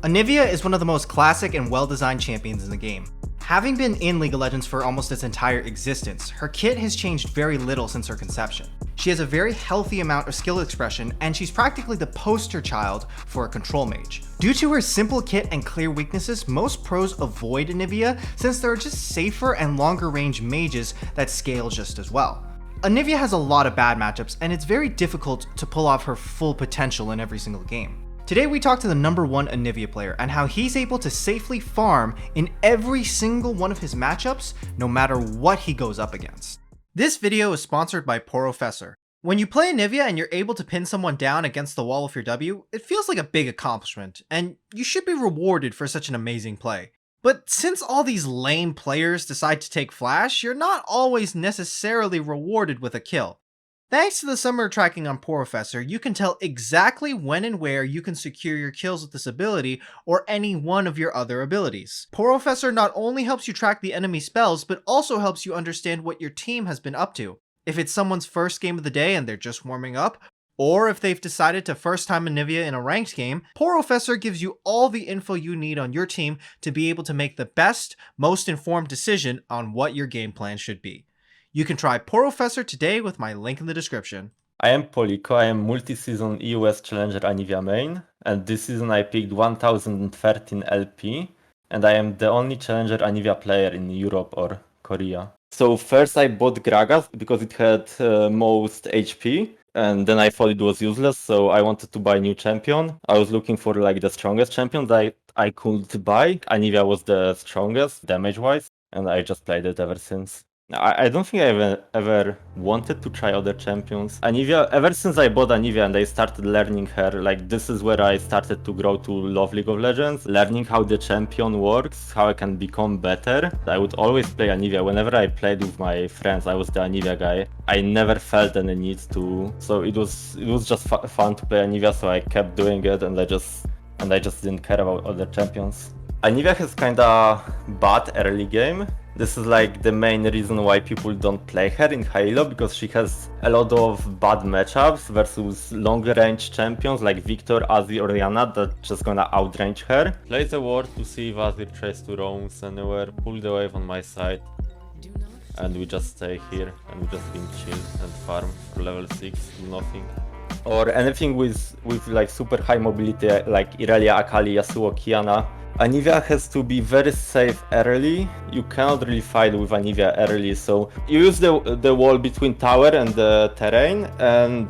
Anivia is one of the most classic and well-designed champions in the game. Having been in League of Legends for almost its entire existence, her kit has changed very little since her conception. She has a very healthy amount of skill expression, and she's practically the poster child for a control mage. Due to her simple kit and clear weaknesses, most pros avoid Anivia since there are just safer and longer range mages that scale just as well. Anivia has a lot of bad matchups, and it's very difficult to pull off her full potential in every single game. Today we talk to the #1 Anivia player and how he's able to safely farm in every single one of his matchups, no matter what he goes up against. This video is sponsored by Porofessor. When you play Anivia and you're able to pin someone down against the wall with your W, it feels like a big accomplishment, and you should be rewarded for such an amazing play. But since all these lame players decide to take Flash, you're not always necessarily rewarded with a kill. Thanks to the summoner tracking on Porofessor, you can tell exactly when and where you can secure your kills with this ability or any one of your other abilities. Porofessor not only helps you track the enemy spells, but also helps you understand what your team has been up to. If it's someone's first game of the day and they're just warming up, or if they've decided to first time Anivia in a ranked game, Porofessor gives you all the info you need on your team to be able to make the best, most informed decision on what your game plan should be. You can try Porofessor today with my link in the description. I am Poliko, I am multi-season EUS Challenger Anivia main, and this season I picked 1013 LP, and I am the only Challenger Anivia player in Europe or Korea. So first I bought Gragas because it had most HP, and then I thought it was useless, so I wanted to buy a new champion. I was looking for like the strongest champion that I could buy. Anivia was the strongest damage-wise, and I just played it ever since. I don't think I ever wanted to try other champions. Anivia, ever since I bought Anivia and I started learning her, like this is where I started to grow to love League of Legends, learning how the champion works, how I can become better. I would always play Anivia. Whenever I played with my friends, I was the Anivia guy. I never felt any need to, so it was just fun to play Anivia, so I kept doing it, and I just didn't care about other champions. Anivia has kinda bad early game. This is like the main reason why people don't play her in Halo, because she has a lot of bad matchups versus longer range champions like Victor, Azir or Yana that just gonna outrange her. Play the ward to see if Azir tries to roams anywhere, pull the wave on my side, and we just stay here and we just being chill and farm for level 6, do nothing. Or anything with like super high mobility like Irelia, Akali, Yasuo, Kiana. Anivia has to be very safe early. You cannot really fight with Anivia early, so you use the wall between tower and the terrain, and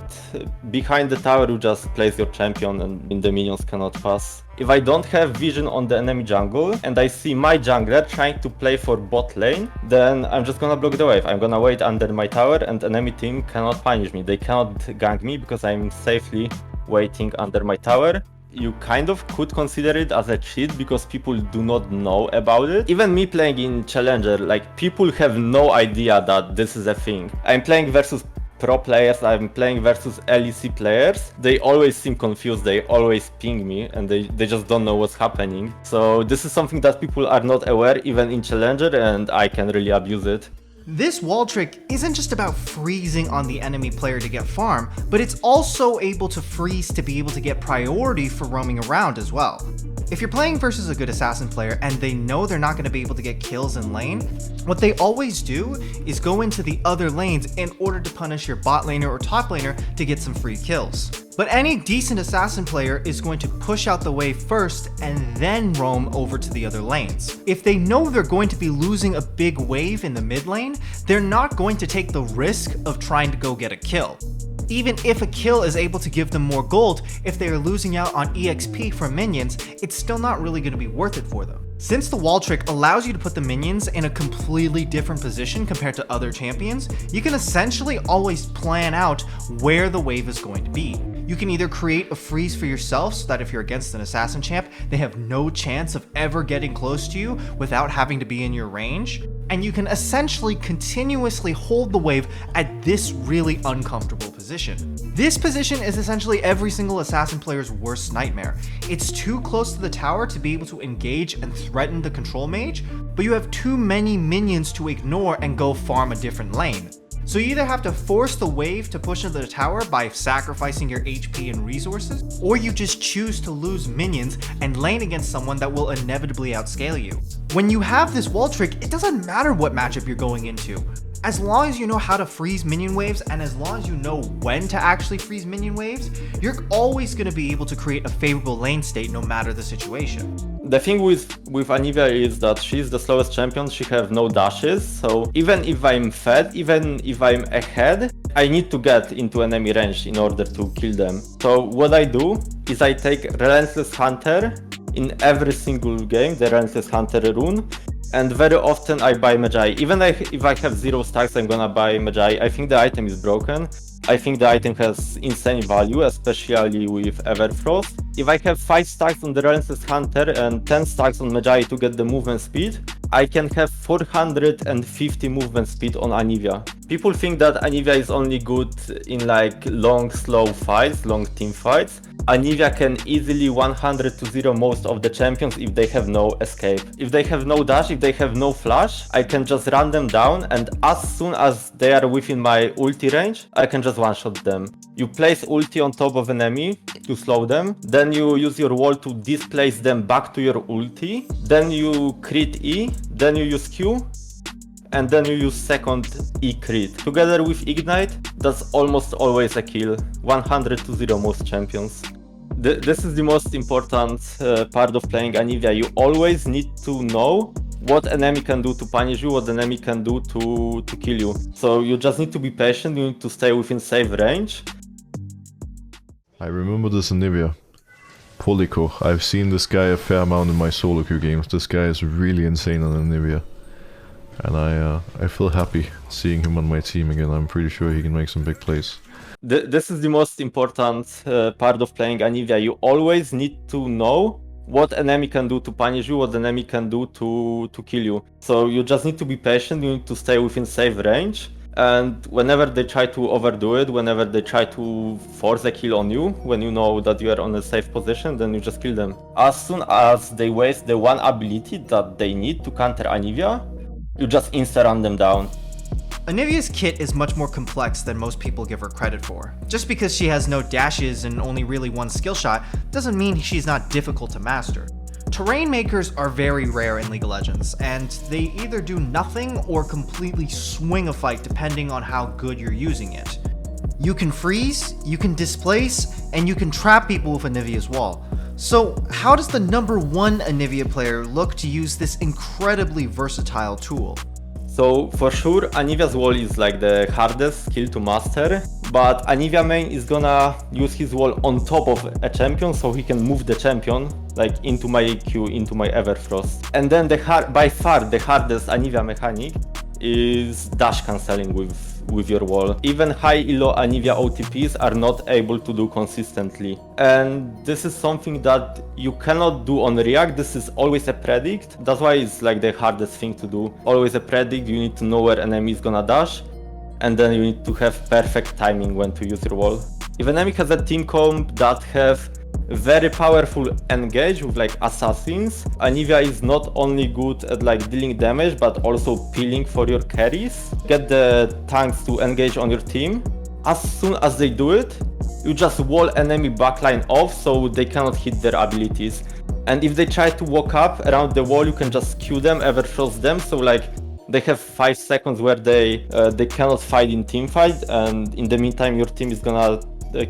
behind the tower you just place your champion and the minions cannot pass. If I don't have vision on the enemy jungle and I see my jungler trying to play for bot lane, then I'm just gonna block the wave. I'm gonna wait under my tower and enemy team cannot punish me. They cannot gank me because I'm safely waiting under my tower. You kind of could consider it as a cheat because people do not know about it. Even me playing in Challenger, like people have no idea that this is a thing. I'm playing versus pro players, I'm playing versus LEC players. They always seem confused, they always ping me and they just don't know what's happening. So this is something that people are not aware even in Challenger, and I can really abuse it. This wall trick isn't just about freezing on the enemy player to get farm, but it's also able to freeze to be able to get priority for roaming around as well. If you're playing versus a good assassin player and they know they're not going to be able to get kills in lane, what they always do is go into the other lanes in order to punish your bot laner or top laner to get some free kills. But any decent assassin player is going to push out the wave first and then roam over to the other lanes. If they know they're going to be losing a big wave in the mid lane, they're not going to take the risk of trying to go get a kill. Even if a kill is able to give them more gold, if they are losing out on EXP from minions, it's still not really going to be worth it for them. Since the wall trick allows you to put the minions in a completely different position compared to other champions, you can essentially always plan out where the wave is going to be. You can either create a freeze for yourself so that if you're against an assassin champ, they have no chance of ever getting close to you without having to be in your range, and you can essentially continuously hold the wave at this really uncomfortable position. This position is essentially every single assassin player's worst nightmare. It's too close to the tower to be able to engage and threaten the control mage, but you have too many minions to ignore and go farm a different lane. So you either have to force the wave to push into the tower by sacrificing your HP and resources, or you just choose to lose minions and lane against someone that will inevitably outscale you. When you have this wall trick, it doesn't matter what matchup you're going into. As long as you know how to freeze minion waves, and as long as you know when to actually freeze minion waves, you're always going to be able to create a favorable lane state no matter the situation. The thing with Anivia is that she's the slowest champion, she has no dashes, so even if I'm fed, even if I'm ahead, I need to get into enemy range in order to kill them. So what I do is I take Relentless Hunter in every single game, the Relentless Hunter rune, and very often I buy Magi. Even if I have 0 stacks, I'm gonna buy Magi. I think the item is broken. I think the item has insane value, especially with Everfrost. If I have 5 stacks on the Relentless Hunter and 10 stacks on Magi to get the movement speed, I can have 450 movement speed on Anivia. People think that Anivia is only good in like long, slow fights, long team fights. Anivia can easily 100 to 0 most of the champions if they have no escape. If they have no dash, if they have no flash, I can just run them down, and as soon as they are within my ulti range, I can just one-shot them. You place ulti on top of enemy to slow them, then you use your wall to displace them back to your ulti, then you crit E, then you use Q, and then you use second E crit. Together with Ignite, that's almost always a kill. 100 to 0 most champions. This is the most important part of playing Anivia. You always need to know what enemy can do to punish you, what enemy can do to kill you. So you just need to be patient, you need to stay within safe range. I remember this Anivia. Poliko. I've seen this guy a fair amount in my solo queue games. This guy is really insane on Anivia. And I feel happy seeing him on my team again. I'm pretty sure he can make some big plays. This is the most important part of playing Anivia. You always need to know what enemy can do to punish you, what enemy can do to kill you. So you just need to be patient, you need to stay within safe range. And whenever they try to overdo it, whenever they try to force a kill on you, when you know that you are on a safe position, then you just kill them. As soon as they waste the one ability that they need to counter Anivia, you just insta-run them down. Anivia's kit is much more complex than most people give her credit for. Just because she has no dashes and only really one skill shot doesn't mean she's not difficult to master. Terrain makers are very rare in League of Legends, and they either do nothing or completely swing a fight depending on how good you're using it. You can freeze, you can displace, and you can trap people with Anivia's wall. So how does the #1 Anivia player look to use this incredibly versatile tool? So for sure, Anivia's wall is like the hardest skill to master, but Anivia main is gonna use his wall on top of a champion so he can move the champion like into my Q, into my Everfrost. And then by far the hardest Anivia mechanic is dash cancelling with your wall. Even high elo Anivia OTPs are not able to do consistently. And this is something that you cannot do on React. This is always a predict. That's why it's like the hardest thing to do. Always a predict, you need to know where enemy is gonna dash, and then you need to have perfect timing when to use your wall. If enemy has a team comp that have very powerful engage with like assassins, Anivia is not only good at like dealing damage but also peeling for your carries. Get the tanks to engage on your team. As soon as they do it, you just wall enemy backline off so they cannot hit their abilities. And if they try to walk up around the wall, you can just Q them, Everfrost them, so like they have 5 seconds where they cannot fight in team fight, and in the meantime your team is gonna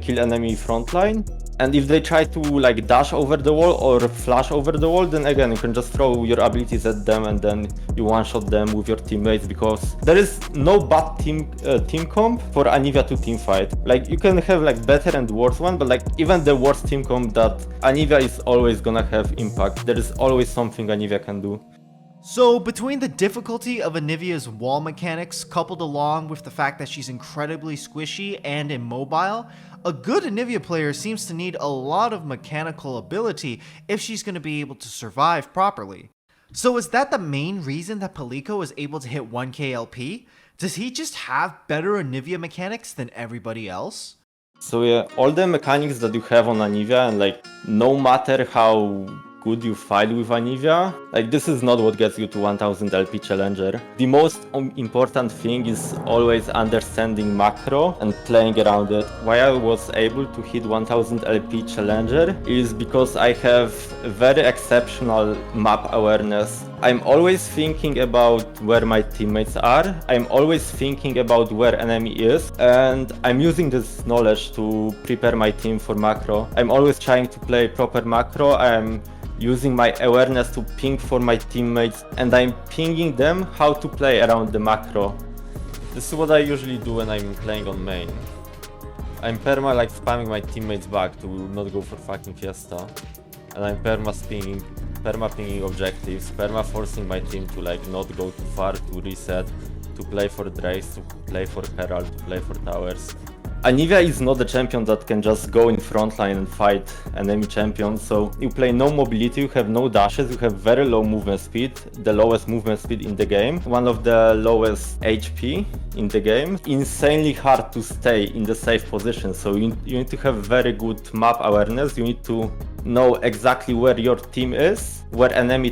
kill enemy frontline. And if they try to like dash over the wall or flash over the wall, then again you can just throw your abilities at them and then you one-shot them with your teammates, because there is no bad team comp for Anivia to team fight. Like you can have like better and worse one, but like even the worst team comp, that Anivia is always gonna have impact. There is always something Anivia can do. So between the difficulty of Anivia's wall mechanics coupled along with the fact that she's incredibly squishy and immobile, a good Anivia player seems to need a lot of mechanical ability if she's going to be able to survive properly. So is that the main reason that Poliko is able to hit 1k LP? Does he just have better Anivia mechanics than everybody else? So yeah, all the mechanics that you have on Anivia, and like no matter how good you fight with Anivia, like this is not what gets you to 1000 LP Challenger. The most important thing is always understanding macro and playing around it. Why I was able to hit 1000 LP Challenger is because I have very exceptional map awareness. I'm always thinking about where my teammates are, I'm always thinking about where enemy is, and I'm using this knowledge to prepare my team for macro. I'm always trying to play proper macro, I'm using my awareness to ping for my teammates, and I'm pinging them how to play around the macro. This is what I usually do when I'm playing on main. I'm perma like spamming my teammates back to not go for fucking Fiesta. And I'm perma pinging objectives, perma forcing my team to like not go too far, to reset, to play for Drace, to play for Herald, to play for towers. Anivia is not a champion that can just go in frontline and fight enemy champions, so you play no mobility, you have no dashes, you have very low movement speed, the lowest movement speed in the game, one of the lowest HP in the game. Insanely hard to stay in the safe position, so you need to have very good map awareness, you need to know exactly where your team is, where enemy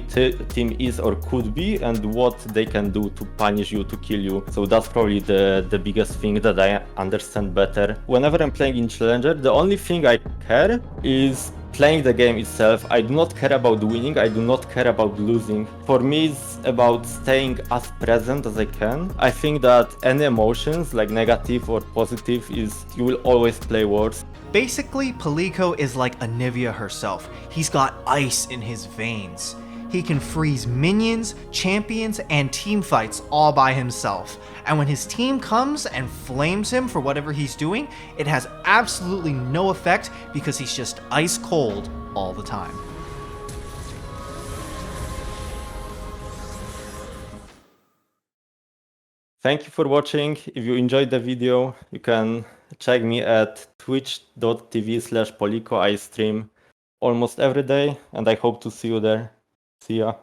team is or could be, and what they can do to punish you, to kill you. So that's probably the biggest thing that I understand better. Whenever I'm playing in Challenger, the only thing I care is playing the game itself. I do not care about winning, I do not care about losing. For me, it's about staying as present as I can. I think that any emotions, like negative or positive, you will always play worse. Basically, Poliko is like Anivia herself. He's got ice in his veins. He can freeze minions, champions, and team fights all by himself. And when his team comes and flames him for whatever he's doing, it has absolutely no effect because he's just ice cold all the time. Thank you for watching. If you enjoyed the video, you can check me at twitch.tv/Poliko. I stream almost every day, and I hope to see you there. See ya.